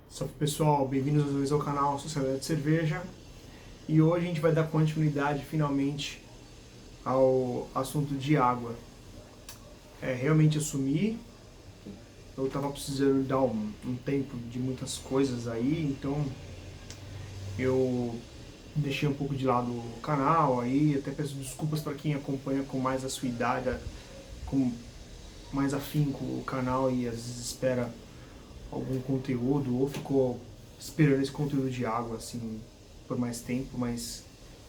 Salve pessoal, bem-vindos ao canal Sociedade de Cerveja. E hoje a gente vai dar continuidade finalmente ao assunto de água. Realmente assumi, eu tava precisando dar um tempo de muitas coisas aí, então eu deixei um pouco de lado o canal aí, até peço desculpas para quem acompanha com mais a sua idade, com mais afinco o canal e às vezes espera algum conteúdo ou ficou esperando esse conteúdo de água assim por mais tempo, mas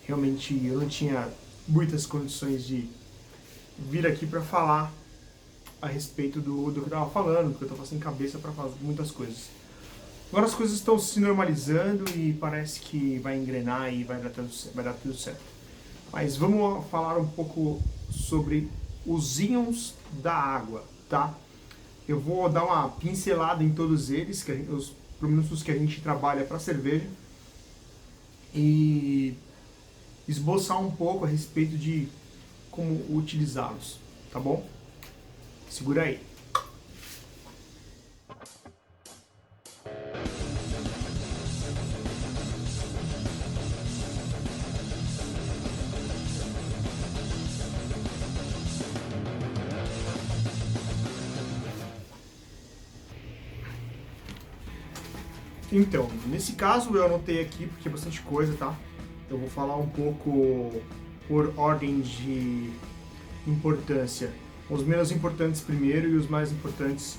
realmente eu não tinha muitas condições de vir aqui para falar a respeito do que eu estava falando, porque eu estava sem cabeça para fazer muitas coisas. Agora as coisas estão se normalizando e parece que vai engrenar e vai dar tudo certo. Mas vamos falar um pouco sobre os íons da água, tá? Eu vou dar uma pincelada em todos eles, os produtos que a gente trabalha para cerveja, e esboçar um pouco a respeito de como utilizá-los, tá bom? Segura aí. Então, nesse caso eu anotei aqui porque é bastante coisa, tá? Eu vou falar um pouco por ordem de importância. Os menos importantes primeiro e os mais importantes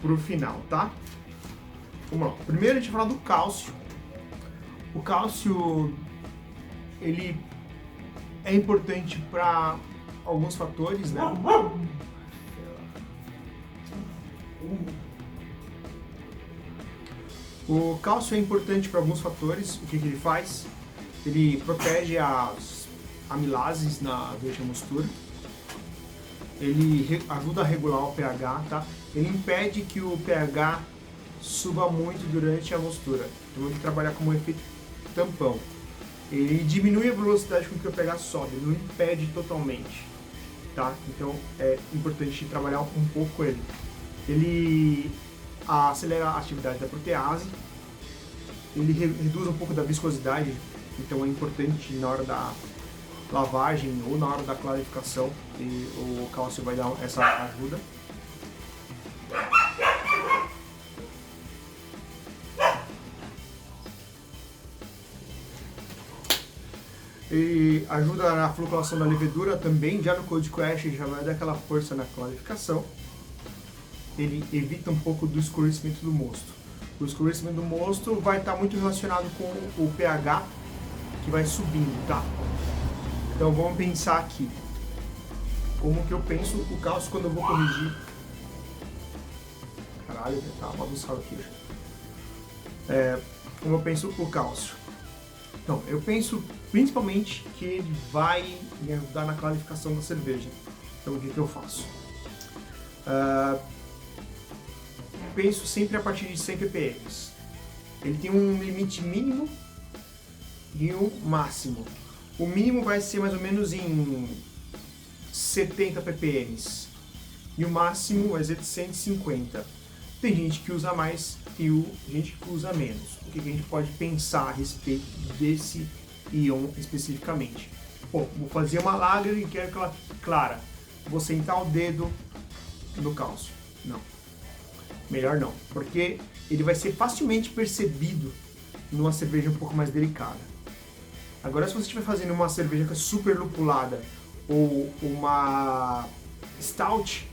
pro final, tá? Vamos lá. Primeiro a gente vai falar do cálcio. O cálcio, ele é importante para alguns fatores, né? O cálcio é importante para alguns fatores. O que ele faz? Ele protege as amilases durante a mostura. Ele ajuda a regular o pH, tá? Ele impede que o pH suba muito durante a mostura. Então ele trabalha como um efeito tampão. Ele diminui a velocidade com que o pH sobe, ele não impede totalmente, tá? Então é importante trabalhar um pouco ele. Ele acelera a atividade da protease, ele reduz um pouco da viscosidade, então é importante na hora da lavagem ou na hora da clarificação, e o cálcio vai dar essa ajuda. E ajuda na fluctuação da levedura também, já no Cold Crash já vai dar aquela força na clarificação. Ele evita um pouco do escurecimento do mosto. O escurecimento do mosto vai estar muito relacionado com o pH que vai subindo, tá? Então vamos pensar aqui. Como que eu penso o cálcio quando eu vou corrigir? Caralho, tá bagunçado aqui. Como eu penso o cálcio? Então, eu penso principalmente que ele vai me ajudar na clarificação da cerveja. Então o que eu faço? Penso sempre a partir de 100 ppm. Ele tem um limite mínimo e um máximo. O mínimo vai ser mais ou menos em 70 ppm e o máximo vai ser de 150. Tem gente que usa mais e gente que usa menos. O que a gente pode pensar a respeito desse íon especificamente? Bom, vou fazer uma lager e quero que ela clara. Vou sentar o dedo no cálcio. Não. Melhor não, porque ele vai ser facilmente percebido numa cerveja um pouco mais delicada. Agora, se você estiver fazendo uma cerveja que é super lupulada ou uma stout,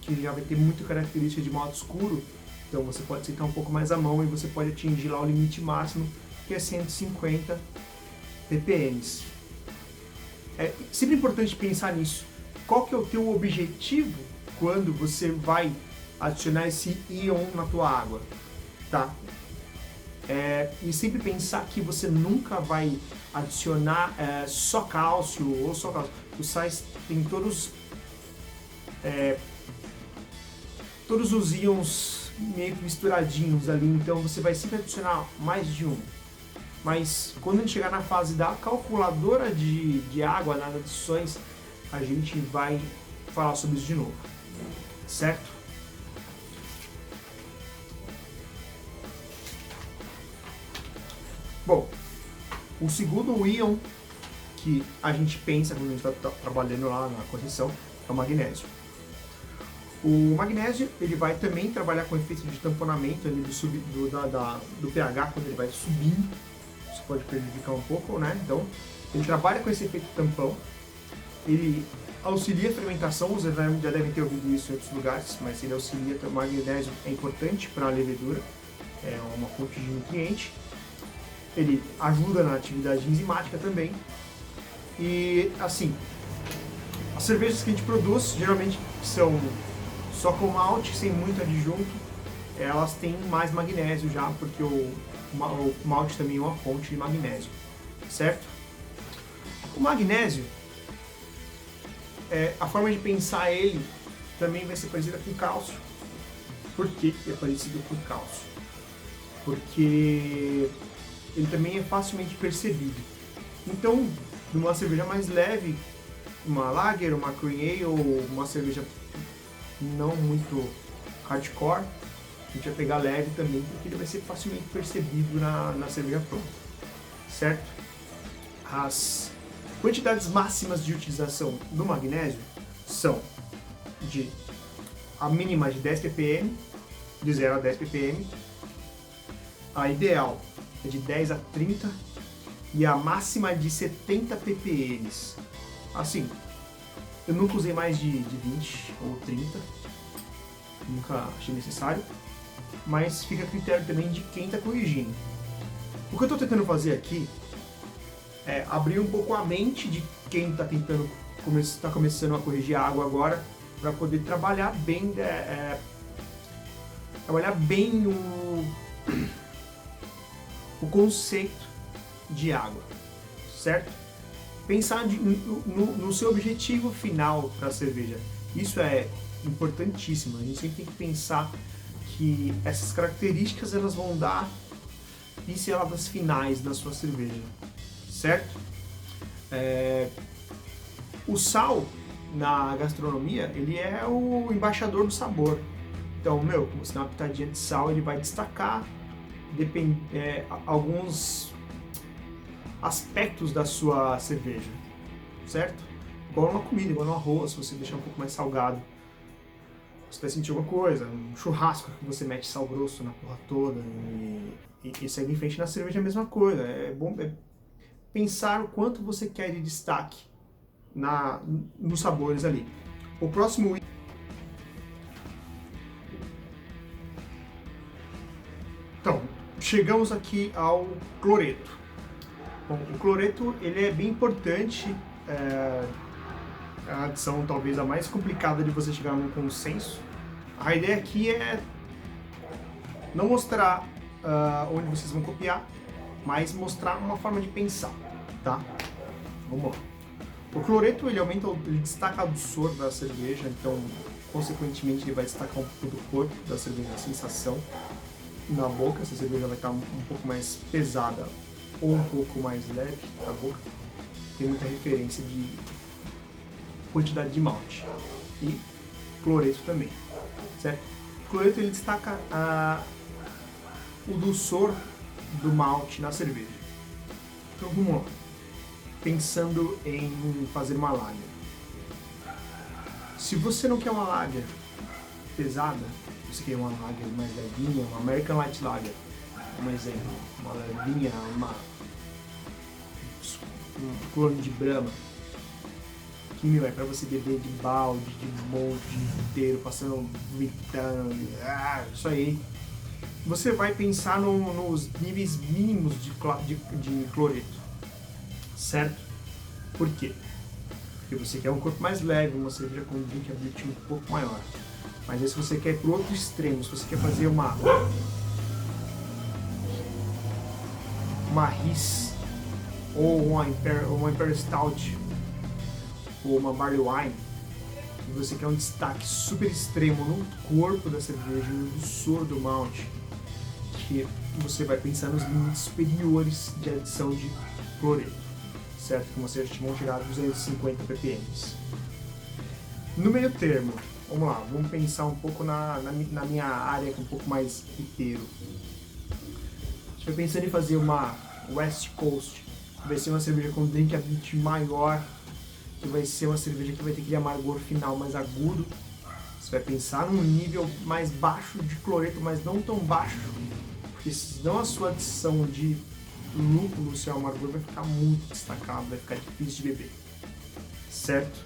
que já vai ter muita característica de malte escuro, então você pode sentar um pouco mais a mão e você pode atingir lá o limite máximo, que é 150 ppm. É sempre importante pensar nisso. Qual que é o teu objetivo quando você vai adicionar esse íon na tua água, tá? E sempre pensar que você nunca vai adicionar só cálcio ou só cálcio. Os sais tem todos os íons meio que misturadinhos ali, então você vai sempre adicionar mais de um. Mas quando a gente chegar na fase da calculadora de água, nas adições, a gente vai falar sobre isso de novo, certo? O segundo íon que a gente pensa quando a gente está trabalhando lá na correção é o magnésio. O magnésio ele vai também trabalhar com efeito de tamponamento ali do pH quando ele vai subindo. Isso pode prejudicar um pouco, né? Então, ele trabalha com esse efeito tampão. Ele auxilia a fermentação, vocês já devem ter ouvido isso em outros lugares, mas ele auxilia, o magnésio é importante para a levedura, é uma fonte de nutriente. Ele ajuda na atividade enzimática também. E assim, as cervejas que a gente produz geralmente são só com malte, sem muito adjunto, elas têm mais magnésio já, porque o malte também é uma fonte de magnésio, certo? O magnésio, a forma de pensar ele também vai ser parecida com cálcio. Por que é parecido com cálcio? Porque ele também é facilmente percebido. Então, numa cerveja mais leve, uma lager, uma cream ale ou uma cerveja não muito hardcore, a gente vai pegar leve também, porque ele vai ser facilmente percebido na cerveja pronta, certo? As quantidades máximas de utilização do magnésio são a mínima de 10 ppm, de 0 a 10 ppm, a ideal é de 10 a 30 e a máxima é de 70 ppm. Assim, eu nunca usei mais de 20 ou 30, nunca achei necessário, mas fica a critério também de quem está corrigindo. O que eu estou tentando fazer aqui é abrir um pouco a mente de quem está começando a corrigir a água agora, para poder trabalhar bem, o conceito de água, certo? Pensar no seu objetivo final para a cerveja. Isso é importantíssimo. A gente sempre tem que pensar que essas características elas vão dar pinceladas finais da sua cerveja, certo? O sal na gastronomia ele é o embaixador do sabor. Então, você dá uma pitadinha de sal, ele vai destacar alguns aspectos da sua cerveja, certo? Igual numa comida, igual no arroz, se você deixar um pouco mais salgado, você vai sentir alguma coisa. Um churrasco que você mete sal grosso na porra toda e segue em frente. Na cerveja é a mesma coisa. É bom pensar o quanto você quer de destaque nos sabores ali. O próximo Então, chegamos aqui ao cloreto. Bom, o cloreto ele é bem importante, é a adição talvez a mais complicada de você chegar num consenso. A ideia aqui é não mostrar onde vocês vão copiar, mas mostrar uma forma de pensar, tá? Vamos lá. O cloreto ele destaca o dulçor da cerveja, então consequentemente ele vai destacar um pouco do corpo da cerveja, a sensação na boca. Essa cerveja vai estar um pouco mais pesada ou um pouco mais leve na boca. Tem muita referência de quantidade de malte e cloreto também, certo? O cloreto ele destaca o dulçor do malte na cerveja. Então vamos lá. Pensando em fazer uma lager. Se você não quer uma lager pesada, você quer uma lager mais levinha, uma American Light Lager, um exemplo, uma levinha, um clone de Brahma, que é pra você beber de balde, de monte inteiro, passando, vomitando, isso aí. Você vai pensar nos níveis mínimos de cloreto, certo? Por quê? Porque você quer um corpo mais leve, uma cerveja com drinkability um pouco maior. Mas aí se você quer ir pro outro extremo, se você quer fazer uma Riz, ou uma Imperial Stout, ou uma Barley Wine, e você quer um destaque super extremo no corpo da cerveja, no dulçor do malte, que você vai pensar nos limites superiores de adição de cloreto, certo? Que você vão chegar a 250 ppm. No meio termo, vamos lá, vamos pensar um pouco na minha área, que é um pouco mais inteiro. Estou pensando em fazer uma West Coast vai ser uma cerveja com drinkability maior, que vai ser uma cerveja que vai ter aquele amargor final mais agudo. Você vai pensar num nível mais baixo de cloreto, mas não tão baixo, porque senão a sua adição de lúpulo, o seu amargor vai ficar muito destacado, vai ficar difícil de beber, certo?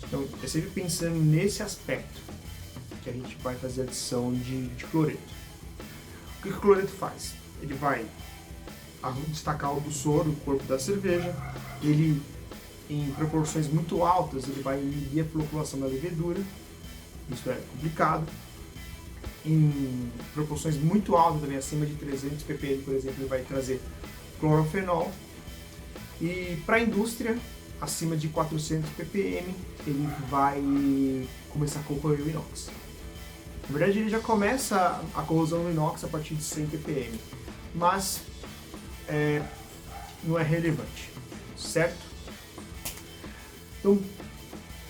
Então é sempre pensando nesse aspecto que a gente vai fazer a adição de cloreto. O que o cloreto faz? Ele vai destacar o doçor do corpo da cerveja, ele em proporções muito altas ele vai inibir a floculação da levedura, isso é complicado. Em proporções muito altas, também acima de 300 ppm, por exemplo, ele vai trazer clorofenol. E para a indústria, acima de 400 ppm, ele vai começar a corroer o inox. Na verdade, ele já começa a corrosão do inox a partir de 100 ppm, mas não é relevante, certo? Então,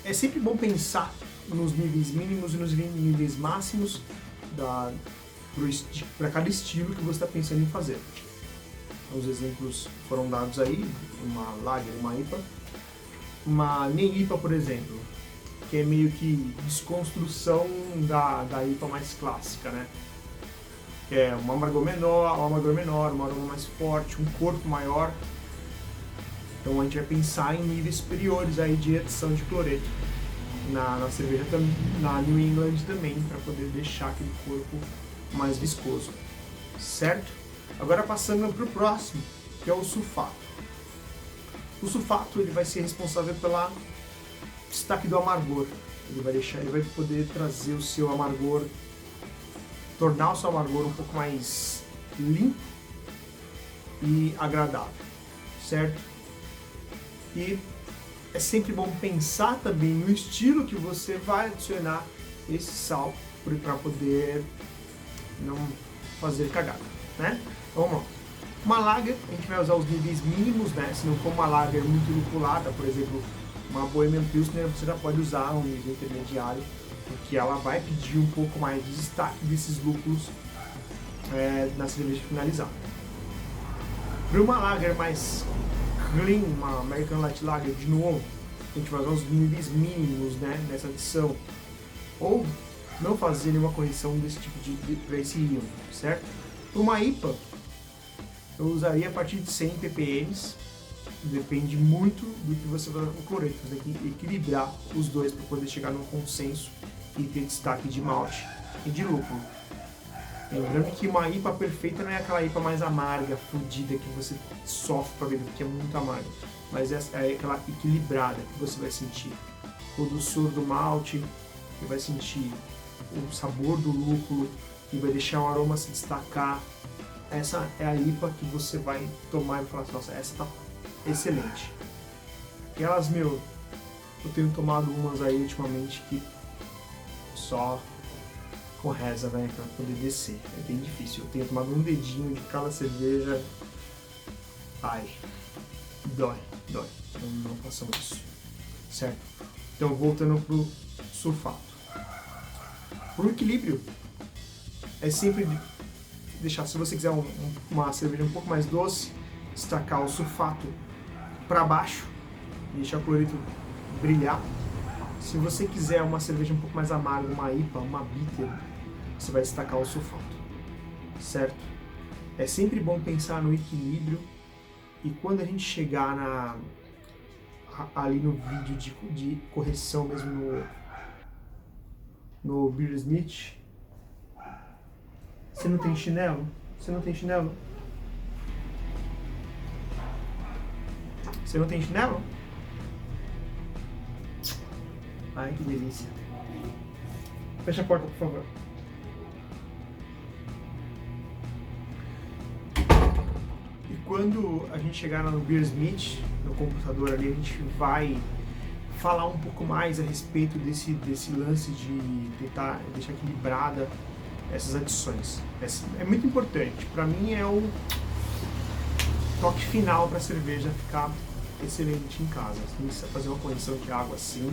é sempre bom pensar nos níveis mínimos e nos níveis máximos para cada estilo que você está pensando em fazer. Os exemplos foram dados aí, uma Lager, uma IPA. Uma NEI IPA, por exemplo, que é meio que desconstrução da IPA mais clássica, né? É um amargor menor, uma aroma mais forte, um corpo maior. Então a gente vai pensar em níveis superiores aí de adição de cloreto na cerveja, na New England também, para poder deixar aquele corpo mais viscoso, certo? Agora passando para o próximo, que é o sulfato. O sulfato ele vai ser responsável pelo destaque do amargor. Ele vai poder trazer o seu amargor, tornar o seu amargor um pouco mais limpo e agradável, certo? E é sempre bom pensar também no estilo que você vai adicionar esse sal para poder não fazer cagada, né? Então, vamos lá. Uma lager, a gente vai usar os níveis mínimos, né? Se não for uma lager muito lupulada, por exemplo, uma Bohemian Pilsner, você já pode usar um nível intermediário, porque ela vai pedir um pouco mais de destaque desses lúpulos na cerveja finalizada. Para uma lager mais clean, uma American Light Lager, de novo, a gente vai usar os níveis mínimos, né, nessa adição, ou não fazer nenhuma correção desse tipo para esse íon, certo? Para uma IPA, eu usaria a partir de 100 ppm, depende muito do que você vai com o cloreto, você tem que equilibrar os dois para poder chegar num consenso e ter destaque de malte e de lúpulo. Lembrando que uma IPA perfeita não é aquela IPA mais amarga, fodida, que você sofre para beber, porque é muito amarga, mas é aquela equilibrada que você vai sentir o doçor do malte, que vai sentir o sabor do lúpulo, que vai deixar o aroma se destacar. Essa é a IPA que você vai tomar e falar assim, nossa, essa tá excelente. Aquelas, eu tenho tomado umas aí ultimamente que só com reza, né, pra poder descer. É bem difícil. Eu tenho tomado um dedinho de cada cerveja. Ai, dói. Não façam isso, certo? Então, voltando pro sulfato. Pro equilíbrio, é sempre deixar, se você quiser uma cerveja um pouco mais doce, destacar o sulfato para baixo, deixar o cloreto brilhar. Se você quiser uma cerveja um pouco mais amarga, uma IPA, uma bitter, você vai destacar o sulfato, certo? É sempre bom pensar no equilíbrio, e quando a gente chegar ali no vídeo de correção mesmo no Beersmith, você não tem chinelo? Você não tem chinelo? Você não tem chinelo? Ai, que delícia. Fecha a porta, por favor. E quando a gente chegar no Beersmith, no computador ali, a gente vai falar um pouco mais a respeito desse lance de tentar deixar equilibrada essas adições. É muito importante. Para mim é o toque final para a cerveja ficar excelente em casa. Você precisa fazer uma correção de água assim.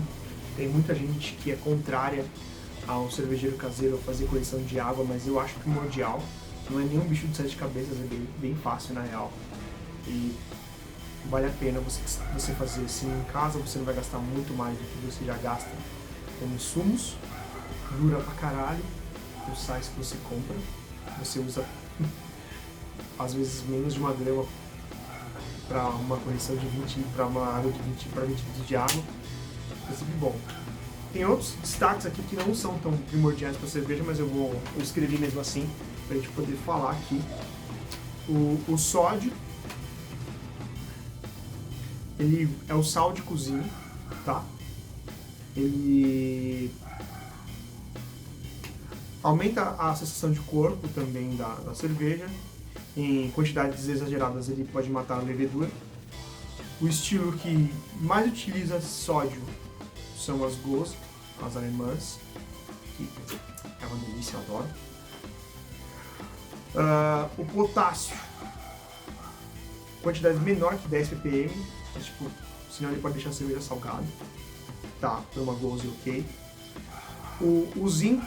Tem muita gente que é contrária ao cervejeiro caseiro fazer correção de água, mas eu acho primordial. Não é nenhum bicho de 7 cabeças, é bem fácil na real. E vale a pena você fazer assim em casa, você não vai gastar muito mais do que você já gasta com insumos, dura pra caralho os sais que você compra, você usa às vezes menos de 1 grama para uma correção de 20, para uma água de 20 para 20 litros de água, é sempre bom. Tem outros destaques aqui que não são tão primordiais para cerveja, mas eu escrevi mesmo assim, para a gente poder falar aqui. O sódio, ele é o sal de cozinha, tá? Ele aumenta a sensação de corpo também da cerveja. Em quantidades exageradas ele pode matar a levedura. O estilo que mais utiliza sódio são as Gose, as alemãs, que é uma delícia, eu adoro. O potássio, quantidade menor que 10 ppm, mas, tipo, senão ele pode deixar a cerveja salgada. Tá, por uma Gose, ok. O zinco,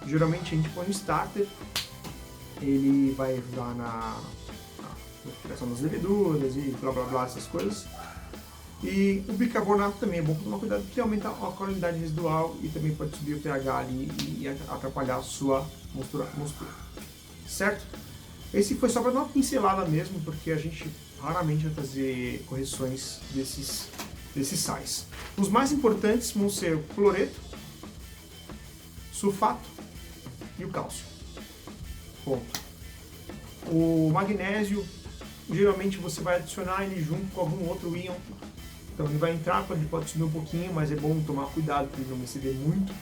geralmente a gente põe no starter, ele vai ajudar na criação das leveduras e blá blá blá, essas coisas. E o bicarbonato também é bom tomar cuidado, porque aumenta a qualidade residual e também pode subir o pH ali e atrapalhar a sua mostura. Certo? Esse foi só para dar uma pincelada mesmo, porque a gente raramente vai fazer correções desses sais. Os mais importantes vão ser o cloreto, sulfato e o cálcio. Ponto. O magnésio, geralmente você vai adicionar ele junto com algum outro íon. Então ele vai entrar, ele pode subir um pouquinho, mas é bom tomar cuidado para ele não exceder muito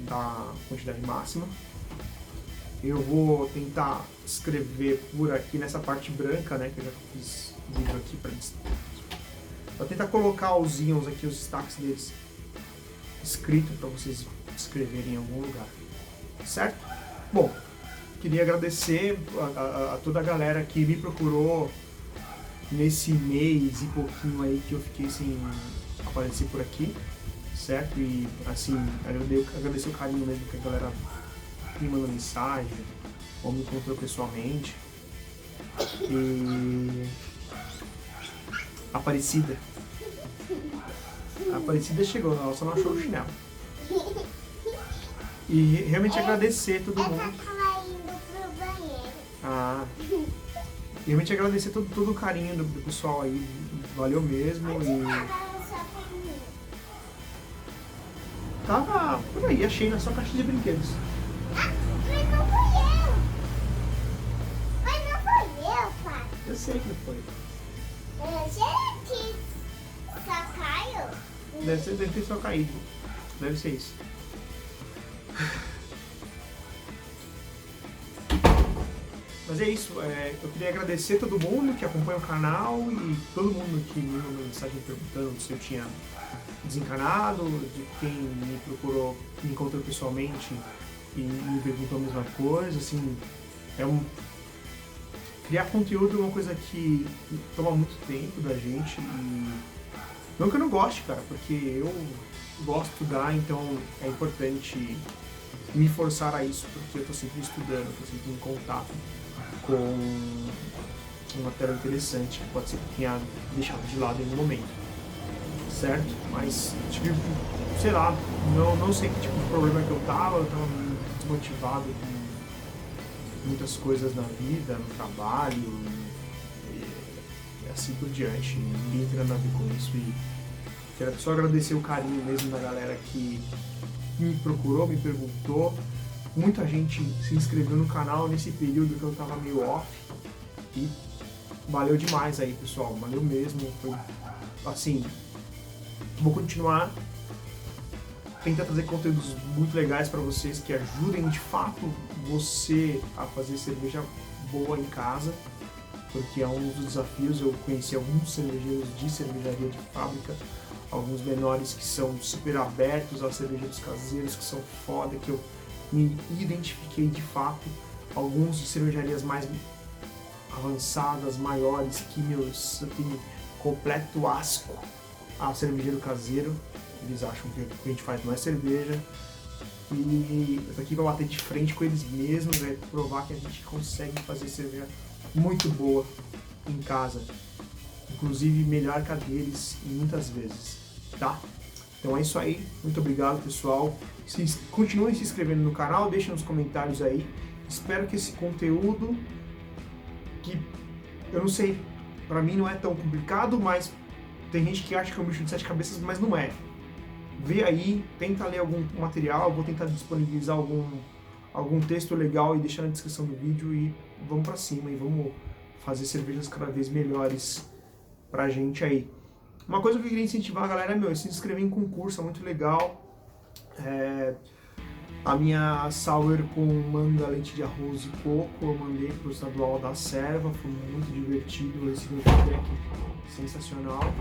da quantidade máxima. Eu vou tentar escrever por aqui nessa parte branca, né, que eu já fiz vídeo aqui para tentar colocar os íons aqui, os destaques deles escrito para vocês escreverem em algum lugar, certo? Bom, queria agradecer a toda a galera que me procurou nesse mês e pouquinho aí que eu fiquei sem aparecer por aqui, certo? E assim, agradecer o carinho mesmo que a galera me mandou mensagem ou me encontrou pessoalmente. E Aparecida chegou, ela só não achou o chinelo. E realmente agradecer todo mundo. Realmente agradecer todo o carinho do pessoal aí, valeu mesmo. E tava por aí, achei na sua caixa de brinquedos. Mas não foi eu! Mas não foi eu, pai! Eu sei que foi. Gente, só caiu? Deve ter só caído. Deve ser isso. Mas é isso, eu queria agradecer todo mundo que acompanha o canal e todo mundo que me mandou mensagem perguntando se eu tinha desencanado, de quem me procurou, me encontrou pessoalmente e me perguntou a mesma coisa, assim, criar conteúdo é uma coisa que toma muito tempo da gente e não que eu não goste, cara, porque eu gosto de estudar, então é importante me forçar a isso, porque eu tô sempre estudando, tô sempre em contato com uma matéria interessante que pode ser que tenha deixado de lado em algum momento, certo? Mas, tipo, sei lá, não sei que tipo de problema que eu tava desmotivado com muitas coisas na vida, no trabalho e assim por diante, ninguém tem nada a ver com isso e quero só agradecer o carinho mesmo da galera que me procurou, me perguntou. Muita gente se inscreveu no canal nesse período que eu tava meio off e valeu demais aí, pessoal, valeu mesmo, foi assim, vou continuar tentando fazer conteúdos muito legais para vocês que ajudem de fato você a fazer cerveja boa em casa, porque é um dos desafios. Eu conheci alguns cervejeiros de cervejaria de fábrica, alguns menores que são super abertos aos cervejeiros caseiros, que são foda, que eu me identifiquei de fato, alguns de cervejarias mais avançadas, maiores, que eu tenho completo asco a cervejeiro caseiro, eles acham que o que a gente faz não é cerveja, e eu tô aqui pra bater de frente com eles mesmos, provar que a gente consegue fazer cerveja muito boa em casa. inclusive melhor que a deles muitas vezes, tá? Então é isso aí, muito obrigado pessoal, continuem se inscrevendo no canal, deixem nos comentários aí, espero que esse conteúdo, que eu não sei, pra mim não é tão complicado, mas tem gente que acha que é um bicho de 7 cabeças, mas não é. Vê aí, tenta ler algum material, vou tentar disponibilizar algum texto legal e deixar na descrição do vídeo e vamos pra cima e vamos fazer cervejas cada vez melhores pra gente aí. Uma coisa que eu queria incentivar a galera é se inscrever em concurso, é muito legal. A minha sour com manga, leite de arroz e coco eu mandei pro estadual da Serva, foi muito divertido, eu recebi um feedback sensacional.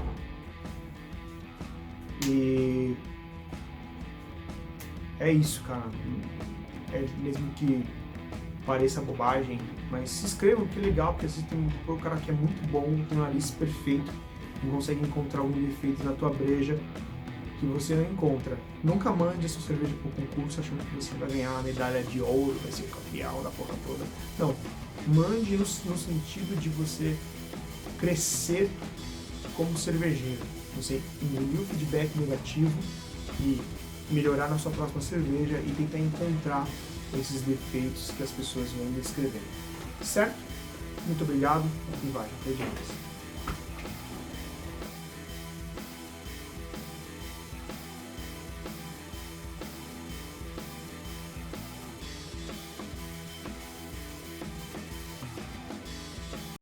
E é isso, cara. É mesmo que pareça bobagem, mas se inscrevam, que legal, porque às vezes tem um cara que é muito bom, tem um nariz perfeito, e consegue encontrar algum defeito na tua breja que você não encontra. Nunca mande a sua cerveja para o concurso achando que você vai ganhar uma medalha de ouro, vai ser campeão da porra toda. Não, mande no sentido de você crescer como cervejeiro. Você engolir o feedback negativo e melhorar na sua próxima cerveja e tentar encontrar esses defeitos que as pessoas vão descrever. Certo? Muito obrigado e vai, até mais.